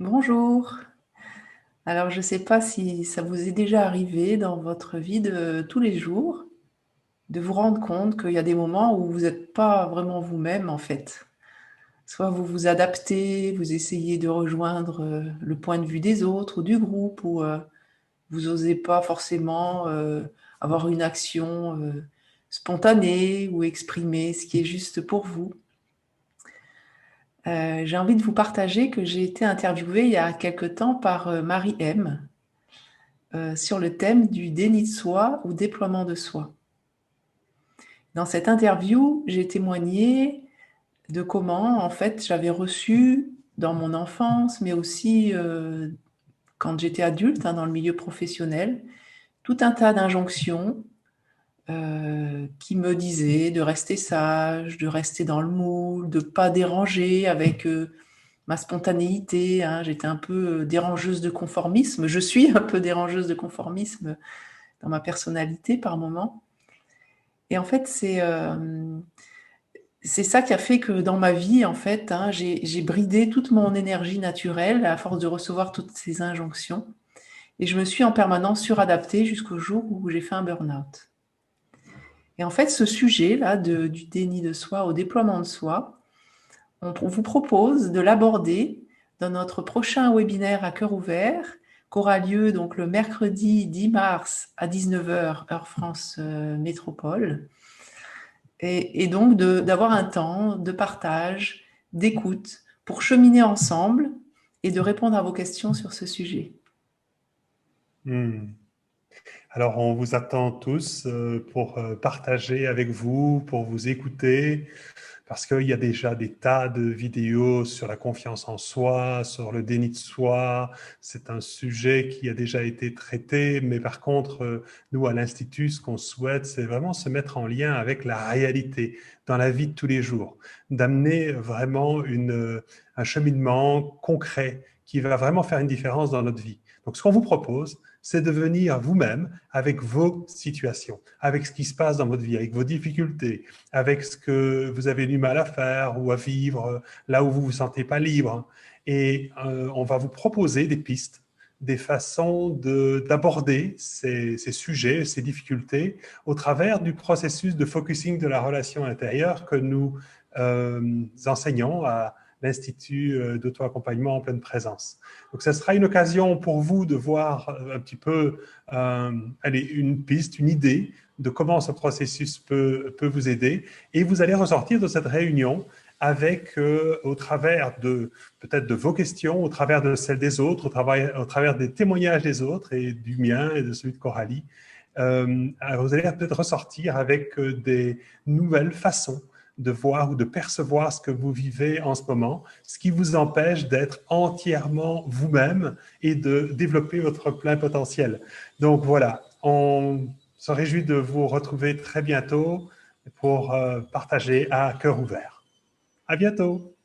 Bonjour. Alors, je ne sais pas si ça vous est déjà arrivé dans votre vie de tous les jours, de vous rendre compte qu'il y a des moments où vous n'êtes pas vraiment vous-même, en fait. Soit vous vous adaptez, vous essayez de rejoindre le point de vue des autres ou du groupe, ou vous n'osez pas forcément avoir une action spontanée ou exprimer ce qui est juste pour vous. J'ai envie de vous partager que j'ai été interviewée il y a quelque temps par Marie M. Sur le thème du déni de soi ou déploiement de soi. Dans cette interview, j'ai témoigné de comment, en fait, j'avais reçu dans mon enfance, mais aussi quand j'étais adulte, dans le milieu professionnel, tout un tas d'injonctions qui me disaient de rester sage, de rester dans le moule, de ne pas déranger avec ma spontanéité. J'étais un peu dérangeuse de conformisme. Je suis un peu dérangeuse de conformisme dans ma personnalité par moment. Et en fait, c'est ça qui a fait que dans ma vie, en fait, j'ai bridé toute mon énergie naturelle à force de recevoir toutes ces injonctions. Et je me suis en permanence suradaptée jusqu'au jour où j'ai fait un burn-out. Et en fait, ce sujet-là du déni de soi au déploiement de soi, on vous propose de l'aborder dans notre prochain webinaire à cœur ouvert, qu'aura lieu donc le mercredi 10 mars à 19 heures, heure France Métropole. Et donc d'avoir un temps de partage, d'écoute, pour cheminer ensemble et de répondre à vos questions sur ce sujet. Alors, on vous attend tous pour partager avec vous, pour vous écouter, parce qu'il y a déjà des tas de vidéos sur la confiance en soi, sur le déni de soi. C'est un sujet qui a déjà été traité, mais par contre, nous, à l'Institut, ce qu'on souhaite, c'est vraiment se mettre en lien avec la réalité dans la vie de tous les jours, d'amener vraiment un cheminement concret qui va vraiment faire une différence dans notre vie. Donc, ce qu'on vous propose, c'est de venir vous-même avec vos situations, avec ce qui se passe dans votre vie, avec vos difficultés, avec ce que vous avez du mal à faire ou à vivre, là où vous ne vous sentez pas libre. Et on va vous proposer des pistes, des façons d'aborder ces sujets, ces difficultés au travers du processus de focusing de la relation intérieure que nous enseignons à l'Institut d'auto-accompagnement en pleine présence. Donc, ça sera une occasion pour vous de voir un petit peu une piste, une idée de comment ce processus peut vous aider. Et vous allez ressortir de cette réunion avec, au travers peut-être de vos questions, au travers de celles des autres, au travers des témoignages des autres et du mien et de celui de Coralie, vous allez peut-être ressortir avec des nouvelles façons de voir ou de percevoir ce que vous vivez en ce moment, ce qui vous empêche d'être entièrement vous-même et de développer votre plein potentiel. Donc voilà, on se réjouit de vous retrouver très bientôt pour partager à cœur ouvert. À bientôt.